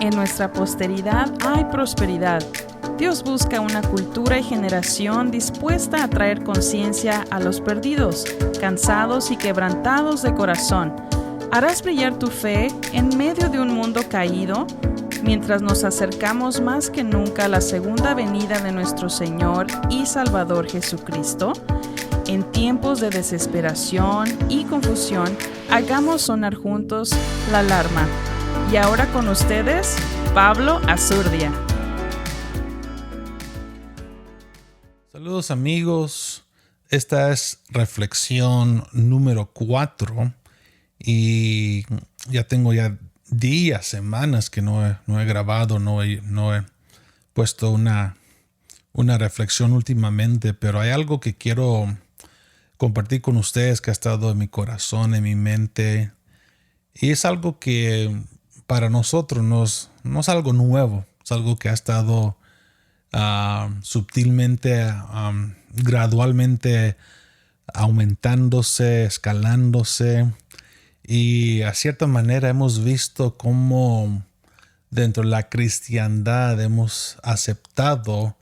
En nuestra posteridad hay prosperidad. Dios busca una cultura y generación dispuesta a traer conciencia a los perdidos, cansados y quebrantados de corazón. ¿Harás brillar tu fe en medio de un mundo caído? Mientras nos acercamos más que nunca a la segunda venida de nuestro Señor y Salvador Jesucristo, en tiempos de desesperación y confusión, hagamos sonar juntos la alarma. Y ahora con ustedes, Pablo Azurdia. Saludos amigos, esta es reflexión número 4 y ya tengo días, semanas que no he grabado, no he puesto una reflexión últimamente, pero hay algo que quiero compartir con ustedes que ha estado en mi corazón, en mi mente, y es algo que para nosotros no es algo nuevo, es algo que ha estado sutilmente, gradualmente aumentándose, escalándose, y a cierta manera hemos visto cómo dentro de la cristiandad hemos aceptado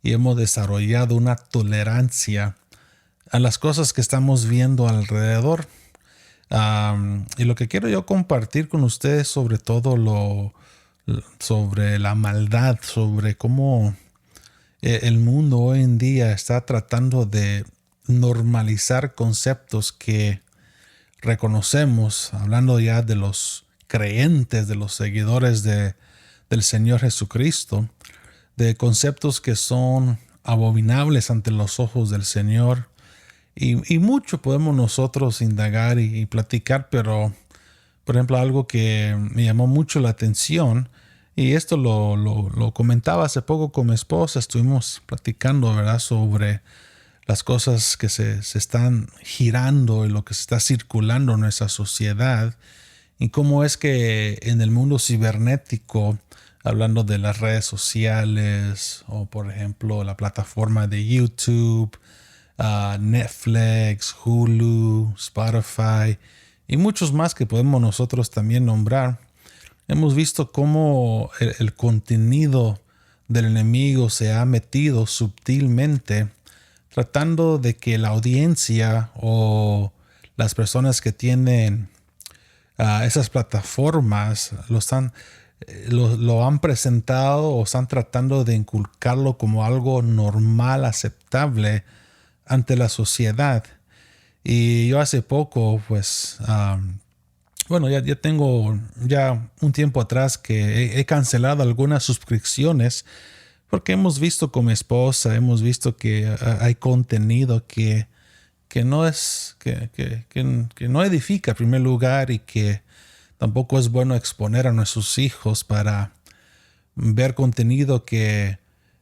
y hemos desarrollado una tolerancia a las cosas que estamos viendo alrededor. Y lo que quiero yo compartir con ustedes sobre todo sobre la maldad, sobre cómo el mundo hoy en día está tratando de normalizar conceptos que reconocemos, hablando ya de los creyentes, de los seguidores del Señor Jesucristo, de conceptos que son abominables ante los ojos del Señor. Y mucho podemos nosotros indagar y platicar, pero por ejemplo algo que me llamó mucho la atención, y esto lo comentaba hace poco con mi esposa, estuvimos platicando, ¿verdad?, sobre las cosas que se están girando y lo que se está circulando en nuestra sociedad, y cómo es que en el mundo cibernético, hablando de las redes sociales o por ejemplo la plataforma de YouTube, Netflix, Hulu, Spotify y muchos más que podemos nosotros también nombrar, hemos visto cómo el contenido del enemigo se ha metido sutilmente tratando de que la audiencia o las personas que tienen esas plataformas lo han presentado o están tratando de inculcarlo como algo normal, aceptable ante la sociedad. Y yo hace poco, pues, ya tengo un tiempo atrás que he cancelado algunas suscripciones porque hemos visto con mi esposa, hemos visto que hay contenido que no edifica en primer lugar, y que tampoco es bueno exponer a nuestros hijos para ver contenido que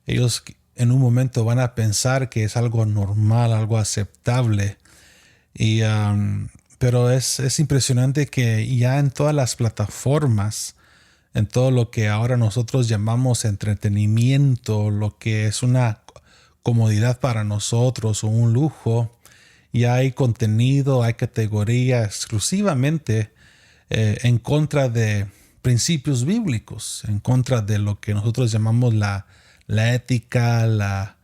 ellos en un momento van a pensar que es algo normal, algo aceptable. Pero es impresionante que ya en todas las plataformas, en todo lo que ahora nosotros llamamos entretenimiento, lo que es una comodidad para nosotros o un lujo, ya hay contenido, hay categoría exclusivamente en contra de principios bíblicos, en contra de lo que nosotros llamamos la ética,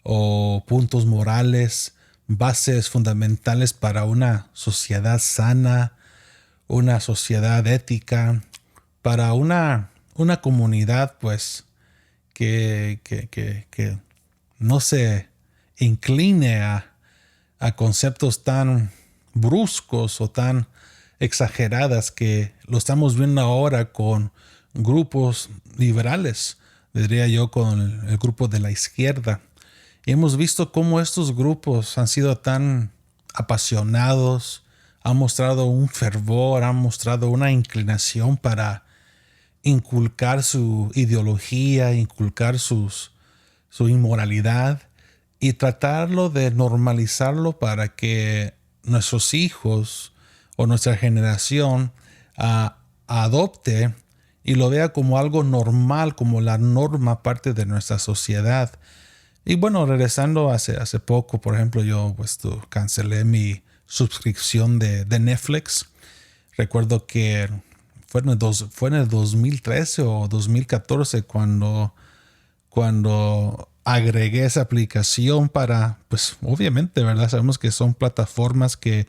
o puntos morales, bases fundamentales para una sociedad sana, una sociedad ética, para una comunidad pues que no se incline a conceptos tan bruscos o tan exageradas que lo estamos viendo ahora con grupos liberales, diría yo, con el grupo de la izquierda. Y hemos visto cómo estos grupos han sido tan apasionados, han mostrado un fervor, han mostrado una inclinación para inculcar su ideología, inculcar su inmoralidad y tratarlo de normalizarlo para que nuestros hijos o nuestra generación adopte y lo vea como algo normal, como la norma parte de nuestra sociedad. Y bueno, regresando hace poco, por ejemplo, yo cancelé mi suscripción de Netflix. Recuerdo que fue en el 2013 o 2014 cuando agregué esa aplicación para, pues obviamente, ¿verdad? Sabemos que son plataformas que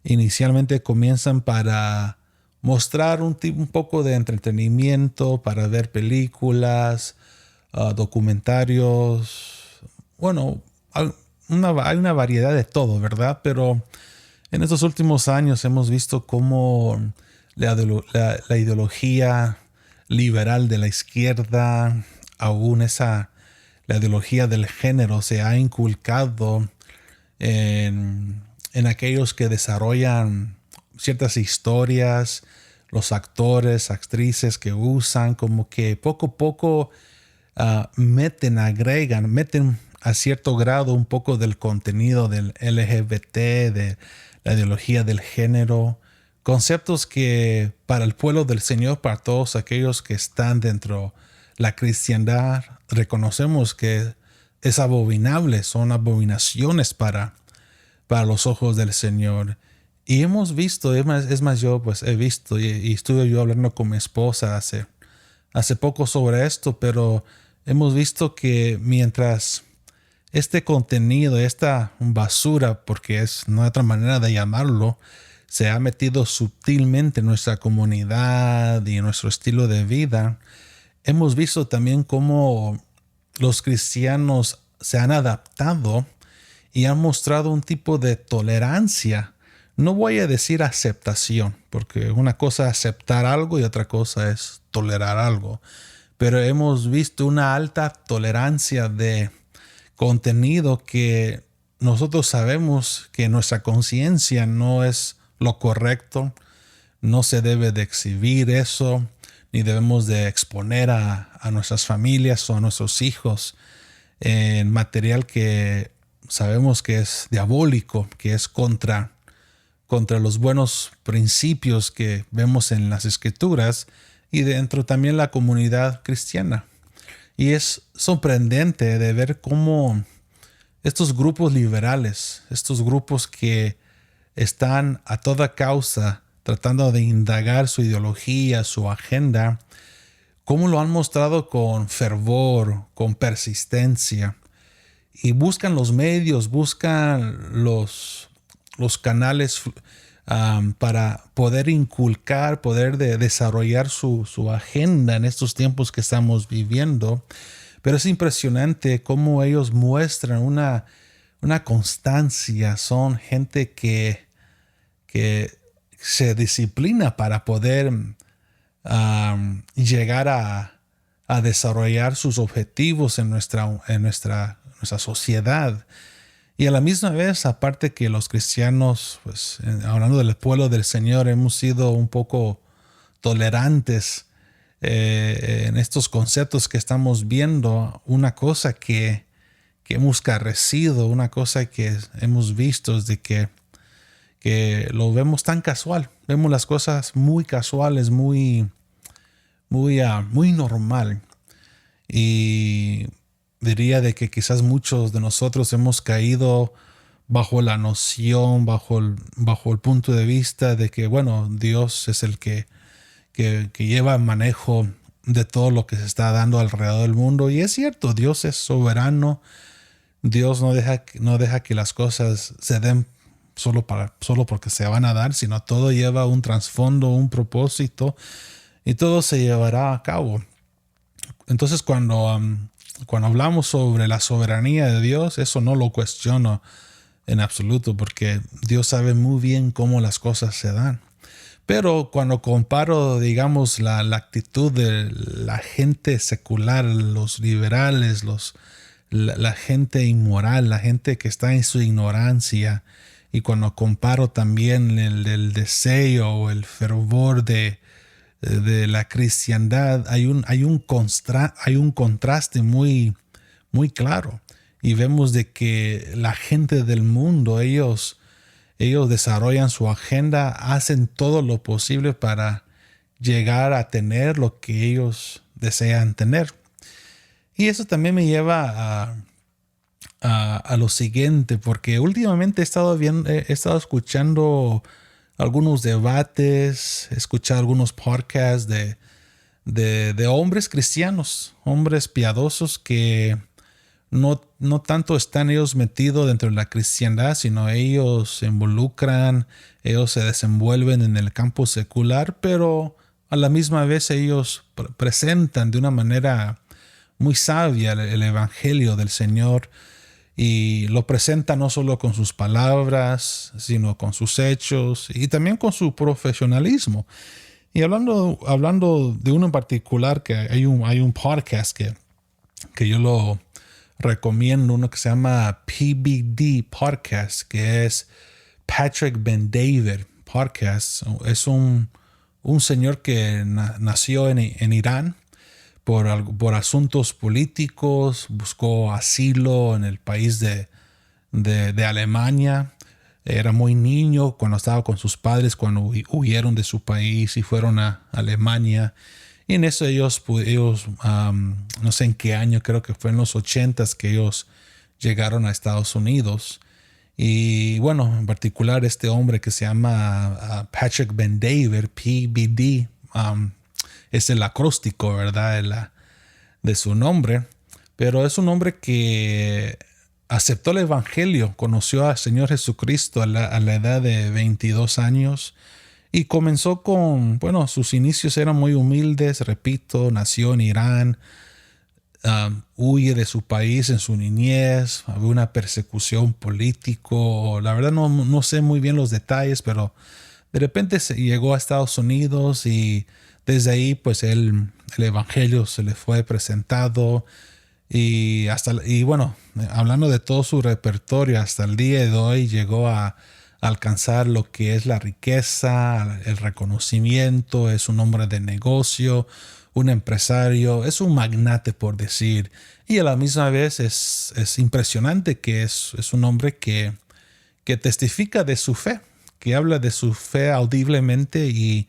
inicialmente comienzan para mostrar un poco de entretenimiento, para ver películas, documentarios. Bueno, hay una variedad de todo, ¿verdad? Pero en estos últimos años hemos visto cómo la ideología liberal de la izquierda, aún la ideología del género se ha inculcado en aquellos que desarrollan ciertas historias, los actores, actrices que usan, como que poco a poco meten a cierto grado un poco del contenido del LGBT, de la ideología del género, conceptos que para el pueblo del Señor, para todos aquellos que están dentro de la cristiandad, reconocemos que es abominable, son abominaciones para los ojos del Señor. Y hemos visto, es más, yo pues he visto y estuve yo hablando con mi esposa hace poco sobre esto, pero hemos visto que mientras este contenido, esta basura, porque no hay otra manera de llamarlo, se ha metido sutilmente en nuestra comunidad y en nuestro estilo de vida, hemos visto también cómo los cristianos se han adaptado y han mostrado un tipo de tolerancia. No voy a decir aceptación, porque una cosa es aceptar algo y otra cosa es tolerar algo. Pero hemos visto una alta tolerancia de contenido que nosotros sabemos que nuestra conciencia no es lo correcto, no se debe de exhibir eso, ni debemos de exponer a nuestras familias o a nuestros hijos en material que sabemos que es diabólico, que es contra los buenos principios que vemos en las Escrituras y dentro también la comunidad cristiana. Y es sorprendente de ver cómo estos grupos liberales, estos grupos que están a toda causa tratando de indagar su ideología, su agenda, cómo lo han mostrado con fervor, con persistencia, y buscan los medios, buscan los canales para poder inculcar, poder desarrollar su agenda en estos tiempos que estamos viviendo. Pero es impresionante cómo ellos muestran una constancia. Son gente que se disciplina para poder llegar a desarrollar sus objetivos en nuestra sociedad. Y a la misma vez, aparte que los cristianos, pues hablando del pueblo del Señor, hemos sido un poco tolerantes en estos conceptos que estamos viendo. Una cosa que hemos carecido, una cosa que hemos visto es de que lo vemos tan casual. Vemos las cosas muy casuales, muy normal. Y diría de que quizás muchos de nosotros hemos caído bajo la noción, bajo el punto de vista de que, bueno, Dios es el que lleva manejo de todo lo que se está dando alrededor del mundo. Y es cierto, Dios es soberano. Dios no deja que las cosas se den solo porque se van a dar, sino todo lleva un trasfondo, un propósito, y todo se llevará a cabo. Entonces, cuando hablamos sobre la soberanía de Dios, eso no lo cuestiono en absoluto, porque Dios sabe muy bien cómo las cosas se dan. Pero cuando comparo, digamos, la actitud de la gente secular, los liberales, la gente inmoral, la gente que está en su ignorancia, y cuando comparo también el deseo o el fervor de la cristiandad, hay un contraste muy, muy claro. Y vemos de que la gente del mundo, ellos desarrollan su agenda, hacen todo lo posible para llegar a tener lo que ellos desean tener. Y eso también me lleva a lo siguiente, porque últimamente he estado escuchando algunos debates, he escuchado algunos podcasts de hombres cristianos, hombres piadosos que no tanto están ellos metidos dentro de la cristiandad, sino ellos se involucran, ellos se desenvuelven en el campo secular, pero a la misma vez ellos presentan de una manera muy sabia el evangelio del Señor, y lo presentan no solo con sus palabras, sino con sus hechos y también con su profesionalismo. Y hablando de uno en particular, que hay un podcast que yo lo recomiendo, uno que se llama PBD Podcast, que es Patrick Ben-David Podcast. Es un señor que nació en Irán por asuntos políticos, buscó asilo en el país de Alemania. Era muy niño cuando estaba con sus padres, cuando huyeron de su país y fueron a Alemania. Y en eso ellos no sé en qué año, creo que fue en los 80s que ellos llegaron a Estados Unidos. Y bueno, en particular este hombre que se llama Patrick Ben-David, PBD, es el acróstico, ¿verdad?, de su nombre. Pero es un hombre que aceptó el evangelio, conoció al Señor Jesucristo a la edad de 22 años y comenzó sus inicios eran muy humildes, repito, nació en Irán, huye de su país en su niñez, había una persecución político, la verdad no sé muy bien los detalles, pero de repente llegó a Estados Unidos y desde ahí pues el evangelio se le fue presentado. Y hablando de todo su repertorio, hasta el día de hoy llegó a alcanzar lo que es la riqueza, el reconocimiento. Es un hombre de negocio, un empresario, es un magnate, por decir. Y a la misma vez es impresionante que es un hombre que testifica de su fe, que habla de su fe audiblemente y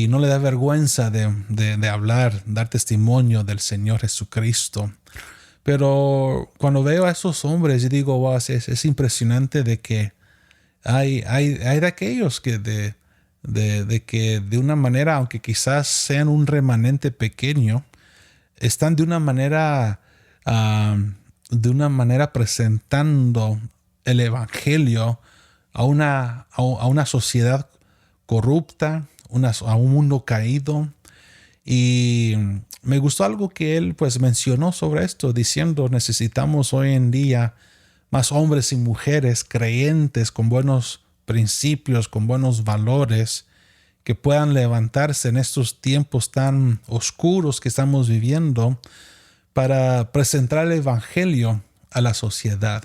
no le da vergüenza de hablar, dar testimonio del Señor Jesucristo. Pero cuando veo a esos hombres, yo digo, wow, es impresionante de que hay de aquellos que que de una manera, aunque quizás sean un remanente pequeño, están de una manera presentando el evangelio a una sociedad corrupta, a un mundo caído. Y me gustó algo que él pues mencionó sobre esto, diciendo: necesitamos hoy en día más hombres y mujeres creyentes con buenos principios, con buenos valores, que puedan levantarse en estos tiempos tan oscuros que estamos viviendo para presentar el evangelio a la sociedad.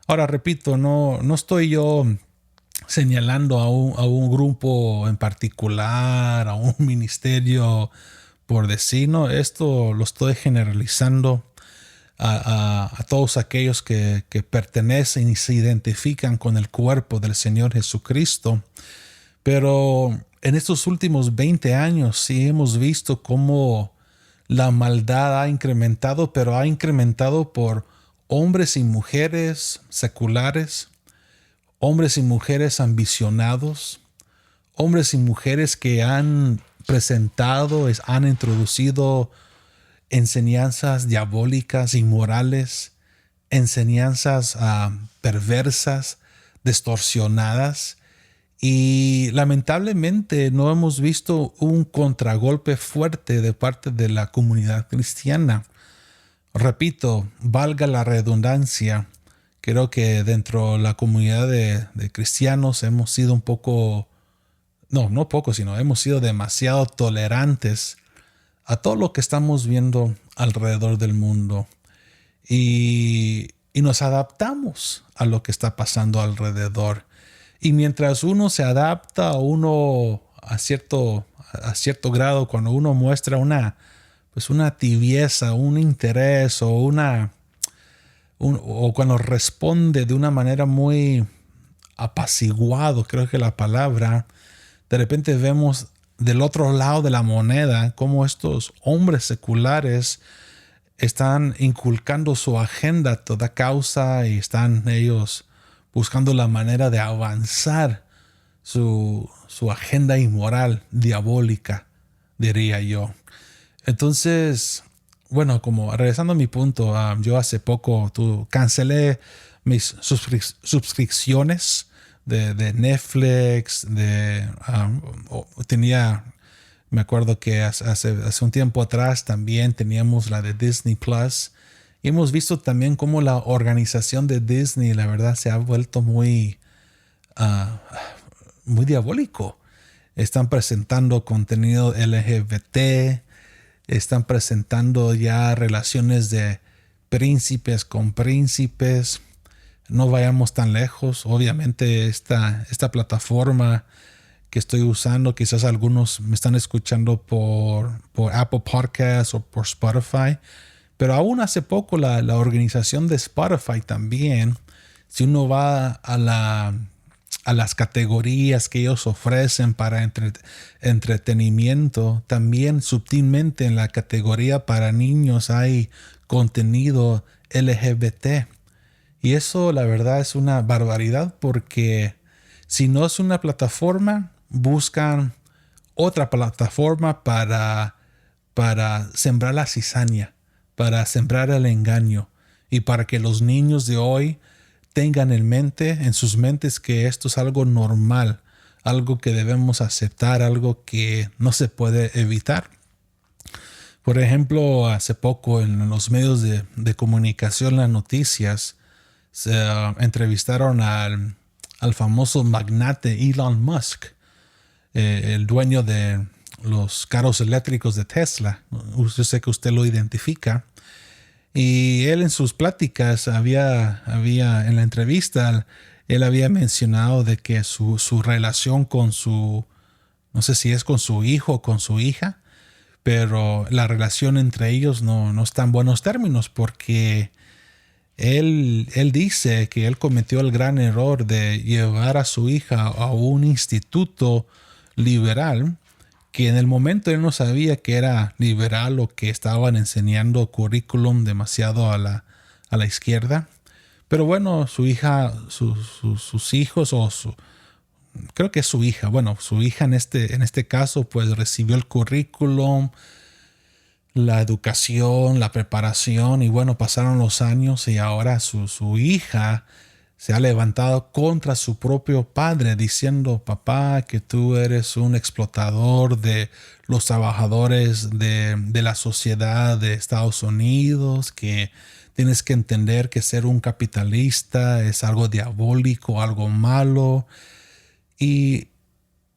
Ahora, repito, no estoy yo señalando a un grupo en particular, a un ministerio, por decir, no, esto lo estoy generalizando a todos aquellos que pertenecen y se identifican con el cuerpo del Señor Jesucristo. Pero en estos últimos 20 años sí hemos visto cómo la maldad ha incrementado, pero ha incrementado por hombres y mujeres seculares, hombres y mujeres ambicionados, hombres y mujeres que han presentado, han introducido enseñanzas diabólicas, inmorales, enseñanzas perversas, distorsionadas. Y lamentablemente no hemos visto un contragolpe fuerte de parte de la comunidad cristiana. Repito, valga la redundancia, creo que dentro de la comunidad de cristianos hemos sido hemos sido demasiado tolerantes a todo lo que estamos viendo alrededor del mundo. Y nos adaptamos a lo que está pasando alrededor. Y mientras uno se adapta a cierto grado, cuando uno muestra una tibieza, un interés o cuando responde de una manera muy apaciguado, creo que la palabra, de repente vemos del otro lado de la moneda cómo estos hombres seculares están inculcando su agenda a toda causa y están ellos buscando la manera de avanzar su agenda inmoral, diabólica, diría yo. Entonces, bueno, como regresando a mi punto, yo hace poco cancelé mis suscripciones de Netflix, me acuerdo que hace un tiempo atrás también teníamos la de Disney Plus. Y hemos visto también cómo la organización de Disney, la verdad, se ha vuelto muy diabólico. Están presentando contenido LGBT, están presentando ya relaciones de príncipes con príncipes. No vayamos tan lejos. Obviamente esta plataforma que estoy usando, quizás algunos me están escuchando por Apple Podcasts o por Spotify, pero aún hace poco la organización de Spotify también, si uno va a las categorías que ellos ofrecen para entretenimiento, también sutilmente en la categoría para niños hay contenido LGBT. Y eso la verdad es una barbaridad, porque si no es una plataforma, buscan otra plataforma para sembrar la cizaña, para sembrar el engaño, y para que los niños de hoy tengan en sus mentes que esto es algo normal, algo que debemos aceptar, algo que no se puede evitar. Por ejemplo, hace poco en los medios de comunicación, las noticias, se entrevistaron al famoso magnate Elon Musk, el dueño de los carros eléctricos de Tesla. Yo sé que usted lo identifica. Y él en sus pláticas en la entrevista, él había mencionado de que su relación no sé si es con su hijo o con su hija, pero la relación entre ellos no está en buenos términos, porque él dice que él cometió el gran error de llevar a su hija a un instituto liberal, que en el momento él no sabía que era liberal o que estaban enseñando currículum demasiado a la izquierda. Pero bueno, su hija, sus hijos, creo que es su hija, bueno, su hija en este caso, pues recibió el currículum, la educación, la preparación, y bueno, pasaron los años y ahora su hija se ha levantado contra su propio padre, diciendo: papá, que tú eres un explotador de los trabajadores de la sociedad de Estados Unidos, que tienes que entender que ser un capitalista es algo diabólico, algo malo. Y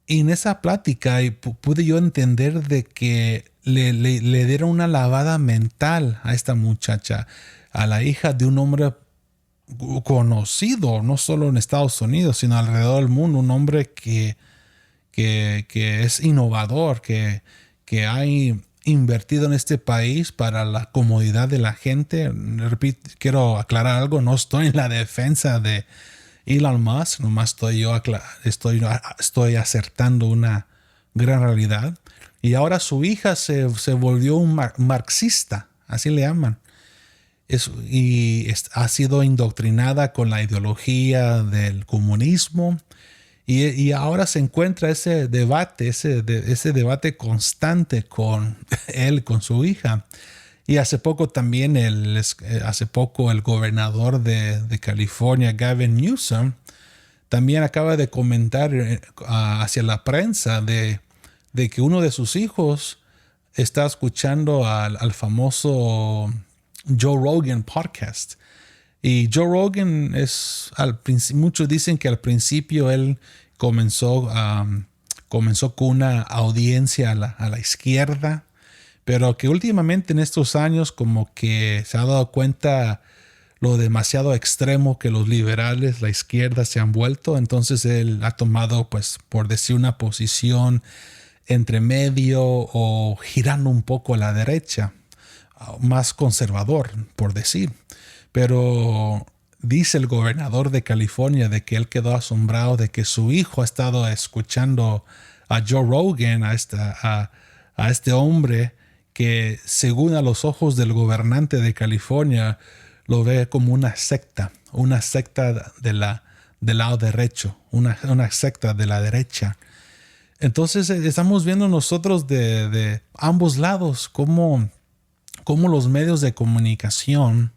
en esa plática pude yo entender de que le dieron una lavada mental a esta muchacha, a la hija de un hombre conocido, no solo en Estados Unidos, sino alrededor del mundo, un hombre que es innovador, que ha invertido en este país para la comodidad de la gente. Repito, quiero aclarar algo: no estoy en la defensa de Elon Musk, nomás estoy acertando una gran realidad. Y ahora su hija se volvió un marxista, así le llaman. Ha sido indoctrinada con la ideología del comunismo, y ahora se encuentra ese debate constante con él, con su hija. Y hace poco también el gobernador de California, Gavin Newsom, también acaba de comentar hacia la prensa de que uno de sus hijos está escuchando al famoso Joe Rogan podcast. Y Joe Rogan muchos dicen que al principio él comenzó con una audiencia a la izquierda, pero que últimamente en estos años como que se ha dado cuenta lo demasiado extremo que los liberales, la izquierda, se han vuelto. Entonces él ha tomado, pues, por decir, una posición entre medio o girando un poco a la derecha, más conservador, por decir. Pero dice el gobernador de California de que él quedó asombrado de que su hijo ha estado escuchando a Joe Rogan, a este hombre que, según a los ojos del gobernante de California, lo ve como una secta de del lado derecho, una secta de la derecha. Entonces estamos viendo nosotros de ambos lados cómo los medios de comunicación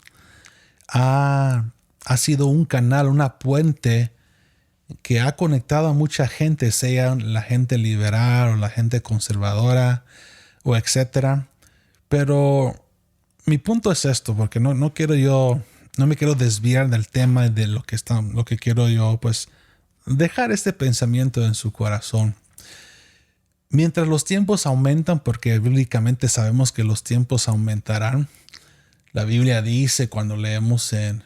ha sido un canal, una puente que ha conectado a mucha gente, sea la gente liberal o la gente conservadora o etcétera. Pero mi punto es esto, porque no me quiero desviar del tema de lo que quiero yo, pues, dejar este pensamiento en su corazón. Mientras los tiempos aumentan, porque bíblicamente sabemos que los tiempos aumentarán, la Biblia dice cuando leemos en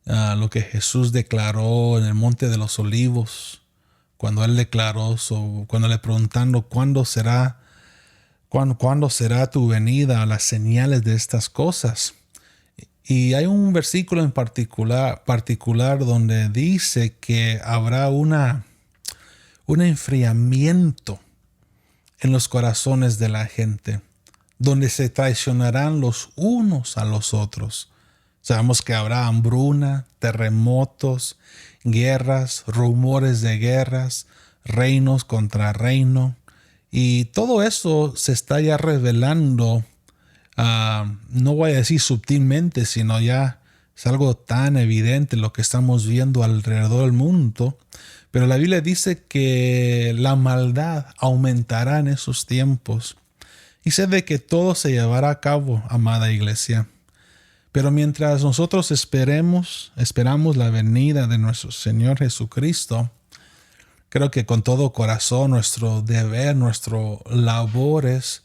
lo que Jesús declaró en el Monte de los Olivos, cuando él declaró, cuando le preguntaron cuándo será tu venida, las señales de estas cosas. Y hay un versículo en particular donde dice que habrá un enfriamiento en los corazones de la gente, donde se traicionarán los unos a los otros. Sabemos que habrá hambruna, terremotos, guerras, rumores de guerras, reinos contra reino. Y todo eso se está ya revelando, no voy a decir sutilmente, sino ya es algo tan evidente lo que estamos viendo alrededor del mundo. Pero la Biblia dice que la maldad aumentará en esos tiempos. Y sé de que todo se llevará a cabo, amada iglesia. Pero mientras nosotros esperamos la venida de nuestro Señor Jesucristo, creo que con todo corazón nuestro deber, nuestro labor es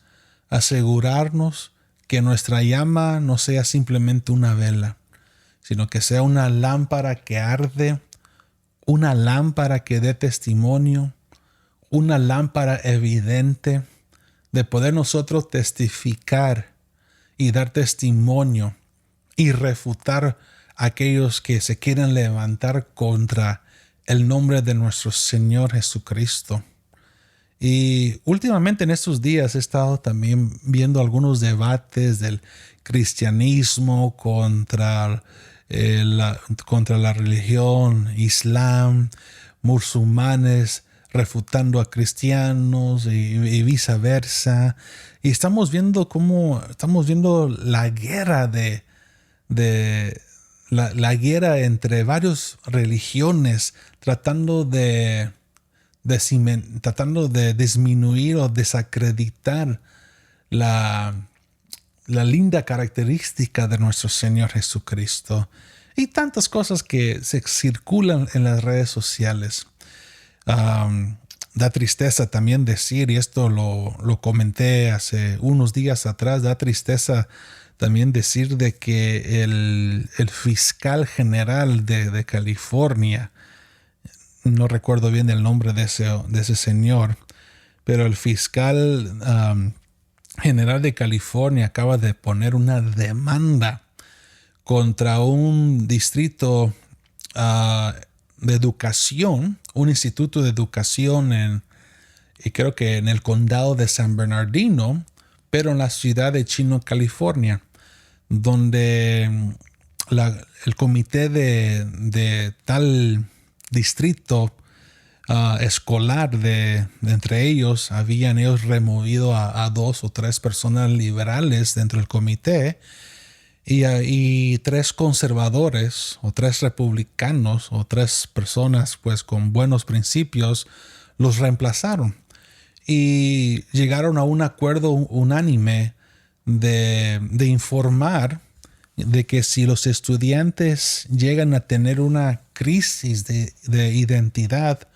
asegurarnos que nuestra llama no sea simplemente una vela, sino que sea una lámpara que arde, una lámpara que dé testimonio, una lámpara evidente de poder nosotros testificar y dar testimonio y refutar a aquellos que se quieren levantar contra el nombre de nuestro Señor Jesucristo. Y últimamente en estos días he estado también viendo algunos debates del cristianismo contra la religión islam, musulmanes refutando a cristianos y viceversa. Y estamos viendo la guerra la guerra entre varias religiones tratando de disminuir o desacreditar la linda característica de nuestro Señor Jesucristo y tantas cosas que se circulan en las redes sociales. Da tristeza también decir, y esto lo comenté hace unos días atrás, da tristeza también decir de que el fiscal general de California, no recuerdo bien el nombre de ese señor, pero el fiscal general de California acaba de poner una demanda contra un distrito de educación, un instituto de educación y creo que en el condado de San Bernardino, pero en la ciudad de Chino, California, donde el comité de tal distrito escolar de entre ellos habían removido a 2 o 3 personas liberales dentro del comité y 3 conservadores o 3 republicanos o 3 personas pues con buenos principios los reemplazaron y llegaron a un acuerdo unánime de informar de que si los estudiantes llegan a tener una crisis de identidad,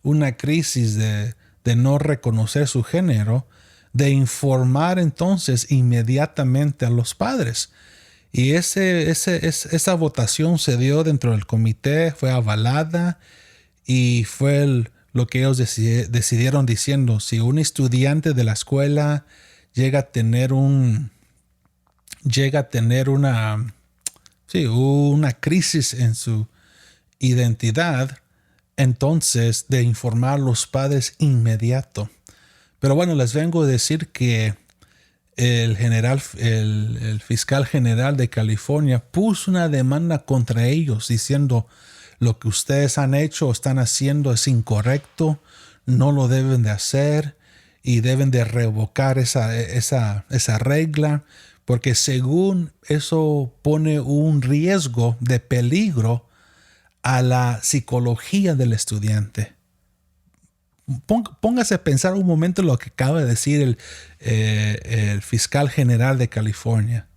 una crisis de no reconocer su género, de informar entonces inmediatamente a los padres. Y esa votación se dio dentro del comité, fue avalada y fue lo que ellos decidieron diciendo, si un estudiante de la escuela llega a tener una crisis en su identidad, entonces de informar a los padres inmediato. Pero bueno, les vengo a decir que el fiscal general de California puso una demanda contra ellos diciendo lo que ustedes han hecho o están haciendo es incorrecto, no lo deben de hacer y deben de revocar esa regla, porque según eso pone un riesgo de peligro a la psicología del estudiante. Póngase a pensar un momento lo que acaba de decir el fiscal general de California.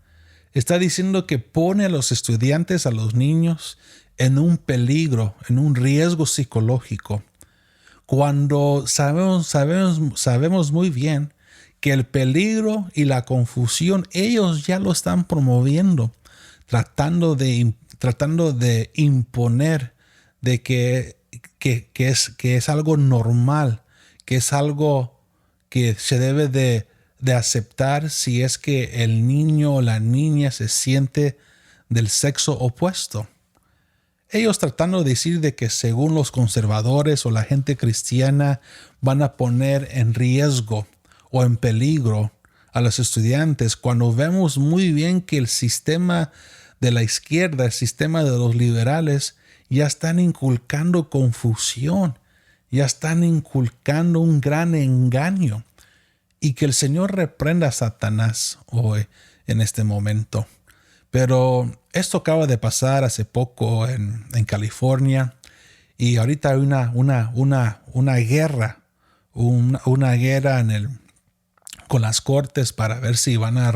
Está diciendo que pone a los estudiantes, a los niños, en un peligro, en un riesgo psicológico, cuando sabemos muy bien que el peligro y la confusión ellos ya lo están promoviendo, tratando de imponer de que es algo normal, que es algo que se debe de aceptar si es que el niño o la niña se siente del sexo opuesto. Ellos tratando de decir de que según los conservadores o la gente cristiana van a poner en riesgo o en peligro a los estudiantes, cuando vemos muy bien que el sistema de la izquierda, el sistema de los liberales, ya están inculcando confusión, ya están inculcando un gran engaño, y que el Señor reprenda a Satanás hoy en este momento. Pero esto acaba de pasar hace poco en California, y ahorita hay una guerra, una guerra con las cortes para ver si van a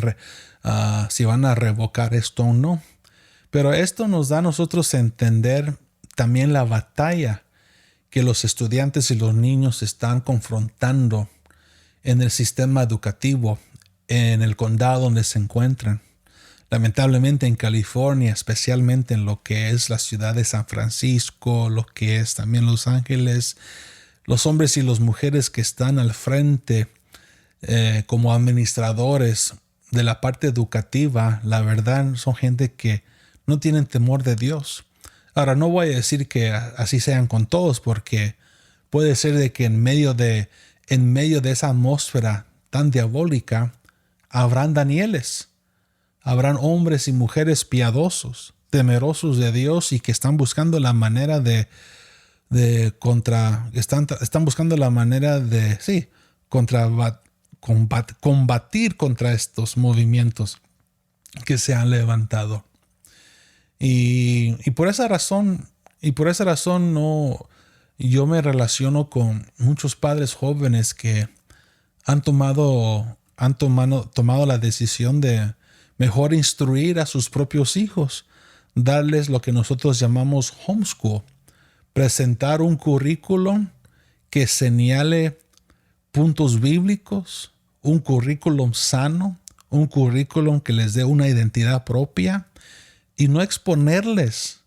revocar esto o no. Pero esto nos da a nosotros a entender también la batalla que los estudiantes y los niños están confrontando en el sistema educativo, en el condado donde se encuentran. Lamentablemente en California, especialmente en lo que es la ciudad de San Francisco, lo que es también Los Ángeles, los hombres y las mujeres que están al frente como administradores de la parte educativa, la verdad son gente que no tienen temor de Dios. Ahora, no voy a decir que así sean con todos, porque puede ser de que en medio de esa atmósfera tan diabólica habrán Danieles, habrán hombres y mujeres piadosos, temerosos de Dios y que están buscando la manera están buscando la manera de combatir contra estos movimientos que se han levantado. Y por esa razón yo me relaciono con muchos padres jóvenes que han tomado la decisión de mejor instruir a sus propios hijos, darles lo que nosotros llamamos homeschool, presentar un currículum que señale puntos bíblicos, un currículum sano, un currículum que les dé una identidad propia, y no exponerles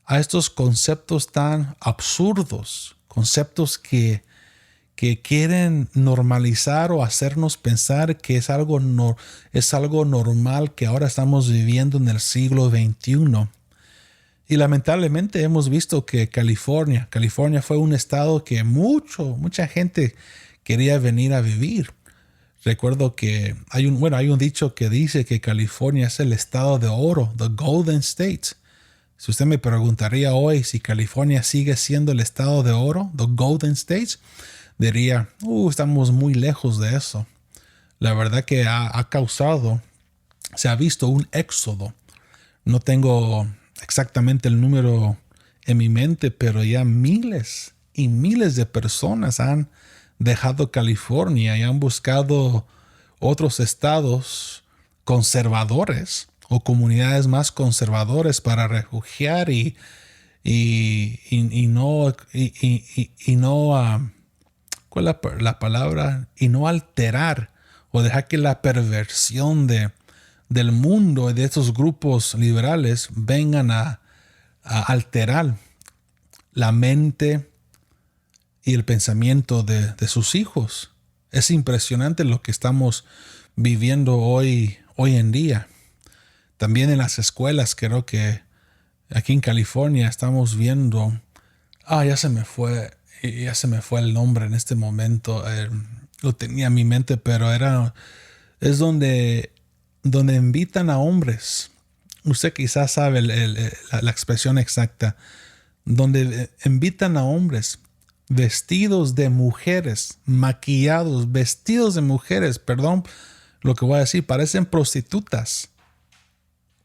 a estos conceptos tan absurdos, conceptos que quieren normalizar o hacernos pensar que es algo normal que ahora estamos viviendo en el siglo XXI. Y lamentablemente hemos visto que California fue un estado que mucha gente quería venir a vivir. Recuerdo que hay un dicho que dice que California es el estado de oro, the Golden State. Si usted me preguntaría hoy si California sigue siendo el estado de oro, the Golden State, diría, estamos muy lejos de eso. La verdad que se ha visto un éxodo. No tengo exactamente el número en mi mente, pero ya miles y miles de personas han dejado California y han buscado otros estados conservadores o comunidades más conservadores para refugiar y no ¿cuál es la palabra? Y no alterar o dejar que la perversión del mundo y de estos grupos liberales vengan a alterar la mente y el pensamiento de sus hijos. Es impresionante lo que estamos viviendo hoy en día. También en las escuelas, creo que aquí en California estamos viendo, ya se me fue el nombre en este momento. Lo tenía en mi mente, pero es donde invitan a hombres. Usted quizás sabe la expresión exacta, donde invitan a hombres vestidos de mujeres, maquillados, vestidos de mujeres, perdón lo que voy a decir, parecen prostitutas.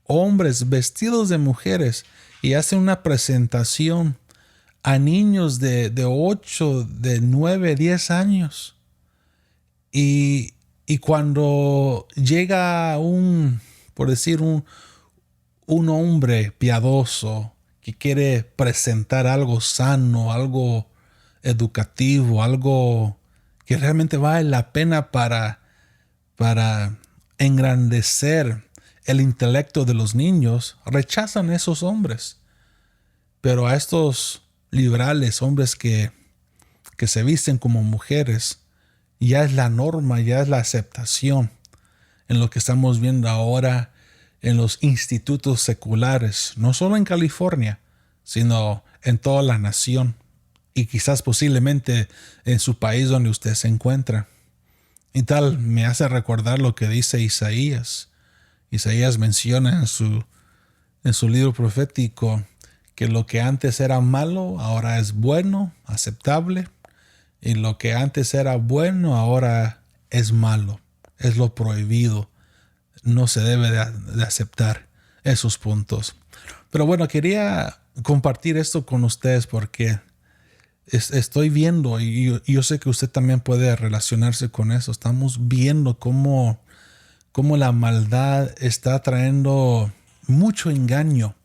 Hombres vestidos de mujeres y hacen una presentación a niños de 8, de 9, 10 años. Y cuando llega por decir, un hombre piadoso que quiere presentar algo sano, algo educativo, algo que realmente vale la pena para engrandecer el intelecto de los niños, rechazan a esos hombres. Pero a estos liberales, hombres que se visten como mujeres, ya es la norma, ya es la aceptación en lo que estamos viendo ahora en los institutos seculares, no solo en California, sino en toda la nación y quizás posiblemente en su país donde usted se encuentra. Y tal me hace recordar lo que dice Isaías. Isaías menciona en su libro profético que lo que antes era malo ahora es bueno, aceptable, y lo que antes era bueno ahora es malo, es lo prohibido. No se debe de aceptar esos puntos. Pero bueno, quería compartir esto con ustedes porque estoy viendo, y yo sé que usted también puede relacionarse con eso. Estamos viendo cómo la maldad está trayendo mucho engaño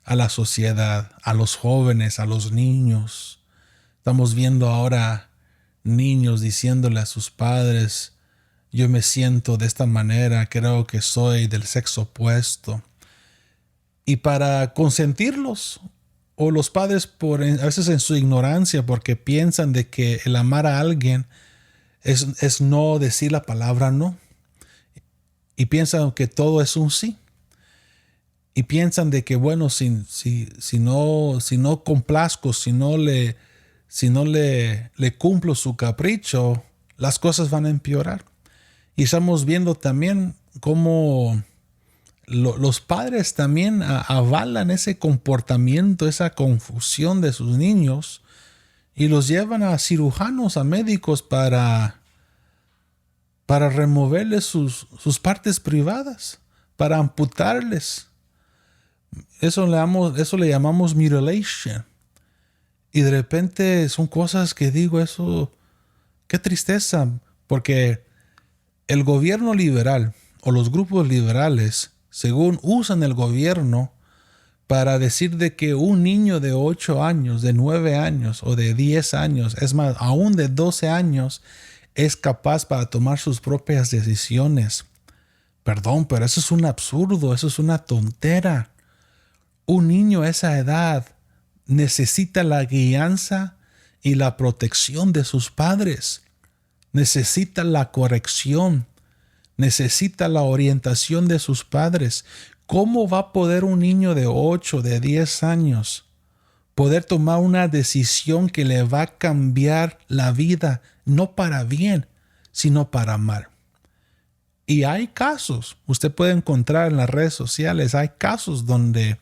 a la sociedad, a los jóvenes, a los niños. Estamos viendo ahora niños diciéndole a sus padres: yo me siento de esta manera, creo que soy del sexo opuesto. Y para consentirlos, o los padres a veces en su ignorancia, porque piensan de que el amar a alguien es no decir la palabra no. Y piensan que todo es un sí. Y piensan de que, bueno, si no complazco, si no le cumplo su capricho, las cosas van a empeorar. Y estamos viendo también cómo los padres también avalan ese comportamiento, esa confusión de sus niños, y los llevan a cirujanos, a médicos para removerles sus partes privadas, para amputarles. Eso le llamamos mutilation. Y de repente son cosas que digo, eso, qué tristeza, porque el gobierno liberal o los grupos liberales, según usan el gobierno para decir de que un niño de 8 años, de 9 años o de 10 años, es más, aún de 12 años, es capaz para tomar sus propias decisiones. Perdón, pero eso es un absurdo, eso es una tontera. Un niño a esa edad necesita la guianza y la protección de sus padres. Necesita la corrección. Necesita la orientación de sus padres. ¿Cómo va a poder un niño de 8, de 10 años poder tomar una decisión que le va a cambiar la vida, no para bien, sino para mal? Y hay casos, usted puede encontrar en las redes sociales, hay casos donde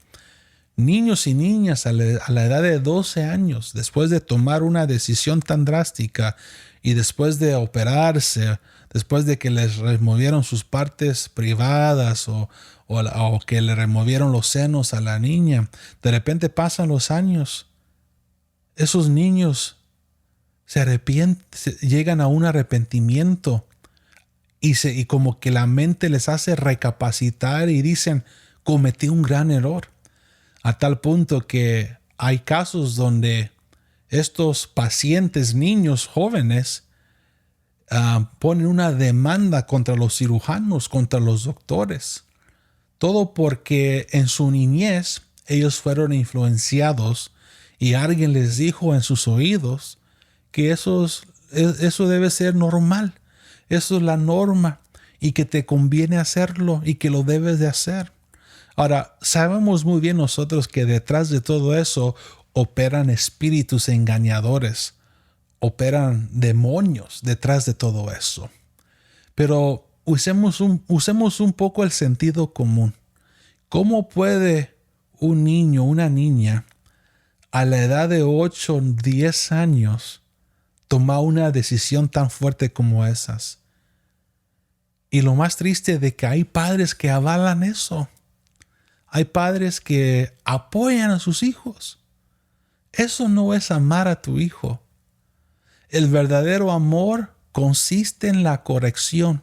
niños y niñas a la edad de 12 años, después de tomar una decisión tan drástica y después de operarse, después de que les removieron sus partes privadas o que le removieron los senos a la niña, de repente pasan los años. Esos niños se arrepienten, llegan a un arrepentimiento y como que la mente les hace recapacitar y dicen, cometí un gran error. A tal punto que hay casos donde estos pacientes, niños jóvenes, ponen una demanda contra los cirujanos, contra los doctores. Todo porque en su niñez ellos fueron influenciados y alguien les dijo en sus oídos que eso debe ser normal. Eso es la norma y que te conviene hacerlo y que lo debes de hacer. Ahora, sabemos muy bien nosotros que detrás de todo eso operan espíritus engañadores, operan demonios detrás de todo eso. Pero usemos un poco el sentido común. ¿Cómo puede un niño, una niña, a la edad de 8, 10 años, tomar una decisión tan fuerte como esas. Y lo más triste de que hay padres que avalan eso. Hay padres que apoyan a sus hijos. Eso no es amar a tu hijo. El verdadero amor consiste en la corrección.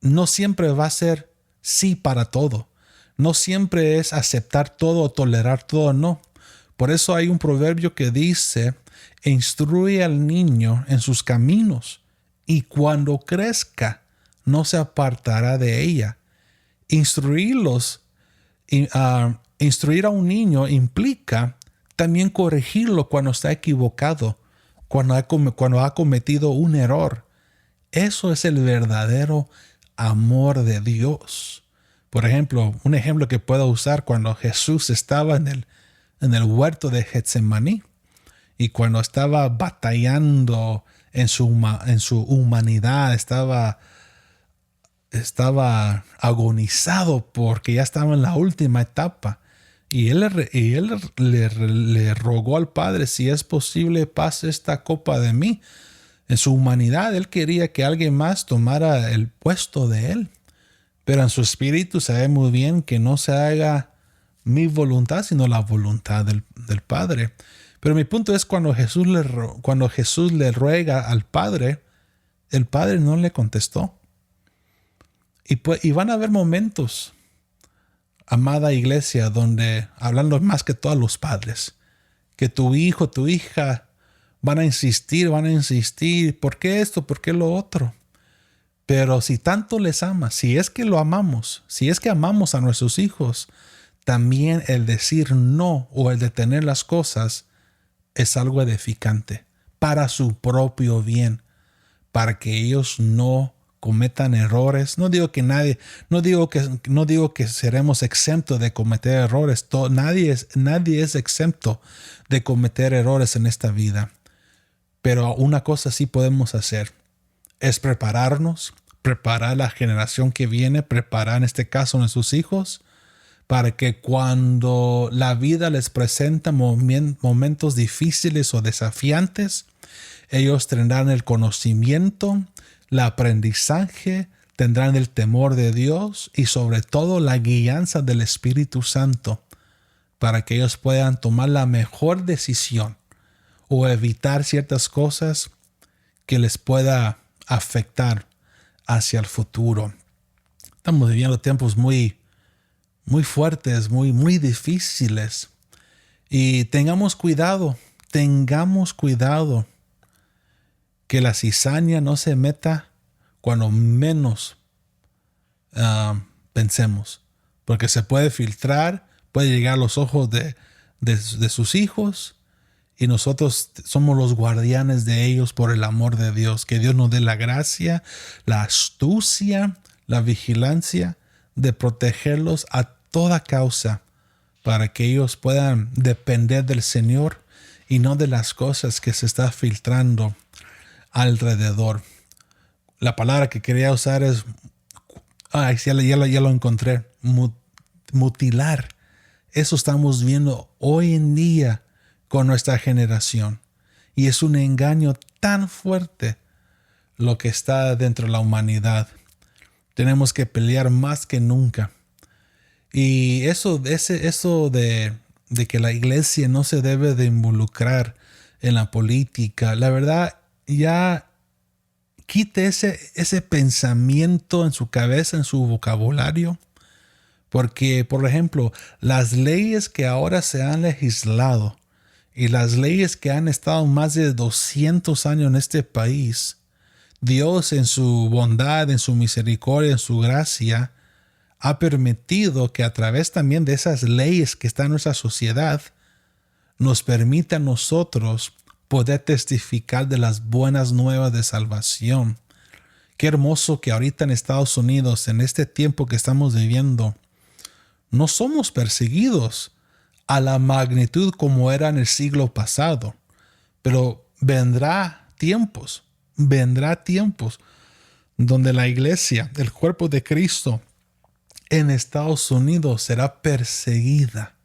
No siempre va a ser sí para todo. No siempre es aceptar todo o tolerar todo, no. Por eso hay un proverbio que dice: instruye al niño en sus caminos, y cuando crezca no se apartará de ella. Instruir a un niño implica también corregirlo cuando está equivocado, cuando ha cometido un error. Eso es el verdadero amor de Dios. Por ejemplo, un ejemplo que puedo usar: cuando Jesús estaba en el huerto de Getsemaní y cuando estaba batallando en su humanidad, estaba agonizado porque ya estaba en la última etapa. Y él le rogó al Padre: si es posible, pase esta copa de mí. En su humanidad, él quería que alguien más tomara el puesto de él. Pero en su espíritu sabe muy bien que no se haga mi voluntad, sino la voluntad del Padre. Pero mi punto es, cuando Jesús le ruega al Padre, el Padre no le contestó. Y van a haber momentos, amada iglesia, donde, hablando más que todos los padres, que tu hijo, tu hija van a insistir, ¿por qué esto? ¿Por qué lo otro? Pero si tanto les amas, si es que lo amamos, si es que amamos a nuestros hijos, también el decir no o el detener las cosas es algo edificante para su propio bien, para que ellos no cometan errores. No digo que seremos exentos de cometer errores. Nadie es exento de cometer errores en esta vida. Pero una cosa sí podemos hacer es preparar la generación que viene, preparar en este caso a nuestros hijos, para que cuando la vida les presenta momentos difíciles o desafiantes, ellos tendrán el conocimiento, el aprendizaje, tendrán el temor de Dios y sobre todo la guianza del Espíritu Santo, para que ellos puedan tomar la mejor decisión o evitar ciertas cosas que les pueda afectar hacia el futuro. Estamos viviendo tiempos muy, muy fuertes, muy, muy difíciles. Y tengamos cuidado que la cizaña no se meta cuando menos pensemos. Porque se puede filtrar, puede llegar a los ojos de sus hijos, y nosotros somos los guardianes de ellos por el amor de Dios. Que Dios nos dé la gracia, la astucia, la vigilancia de protegerlos a toda causa, para que ellos puedan depender del Señor y no de las cosas que se está filtrando alrededor. La palabra que quería usar es, ya lo encontré, mutilar. Eso estamos viendo hoy en día con nuestra generación. Y es un engaño tan fuerte lo que está dentro de la humanidad. Tenemos que pelear más que nunca. Y eso de que la iglesia no se debe de involucrar en la política, la verdad, ya quite ese pensamiento en su cabeza, en su vocabulario. Porque, por ejemplo, las leyes que ahora se han legislado y las leyes que han estado más de 200 años en este país, Dios en su bondad, en su misericordia, en su gracia, ha permitido que a través también de esas leyes que están en nuestra sociedad, nos permita a nosotros poder testificar de las buenas nuevas de salvación. Qué hermoso que ahorita en Estados Unidos, en este tiempo que estamos viviendo, no somos perseguidos a la magnitud como era en el siglo pasado. Pero vendrá tiempos donde la iglesia, el cuerpo de Cristo en Estados Unidos será perseguida.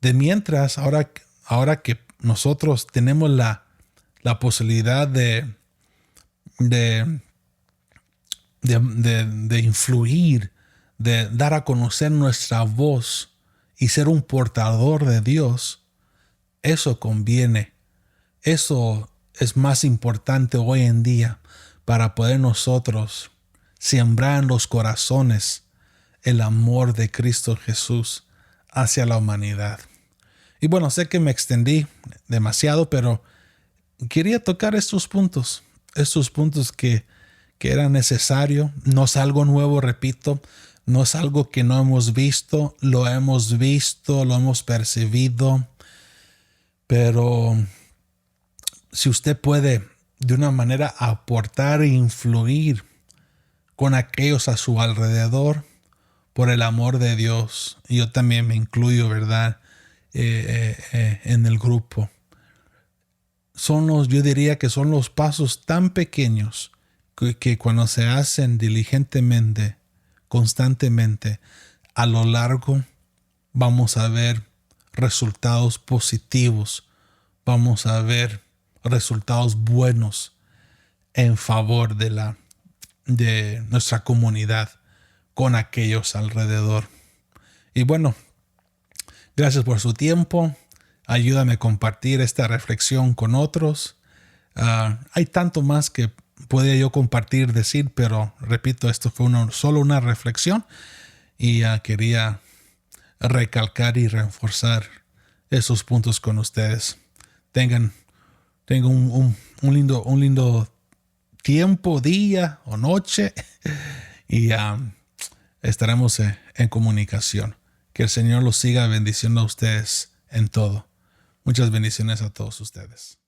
De mientras, ahora ahora que nosotros tenemos la posibilidad de influir, de dar a conocer nuestra voz y ser un portador de Dios, eso conviene. Eso es más importante hoy en día para poder nosotros sembrar en los corazones el amor de Cristo Jesús hacia la humanidad. Y bueno, sé que me extendí demasiado, pero quería tocar estos puntos que era necesario. No es algo nuevo, repito, no es algo que no hemos visto, lo hemos percibido, pero si usted puede de una manera aportar e influir con aquellos a su alrededor por el amor de Dios, y yo también me incluyo, ¿verdad? En el grupo. Yo diría que son los pasos tan pequeños que cuando se hacen diligentemente, constantemente, a lo largo vamos a ver resultados positivos, vamos a ver resultados buenos en favor de nuestra comunidad con aquellos alrededor. Y bueno, gracias por su tiempo. Ayúdame a compartir esta reflexión con otros. Hay tanto más que podría yo compartir, decir, pero repito, esto fue solo una reflexión y quería recalcar y reforzar esos puntos con ustedes. Tengan un lindo tiempo, día o noche y estaremos en comunicación. Que el Señor los siga bendiciendo a ustedes en todo. Muchas bendiciones a todos ustedes.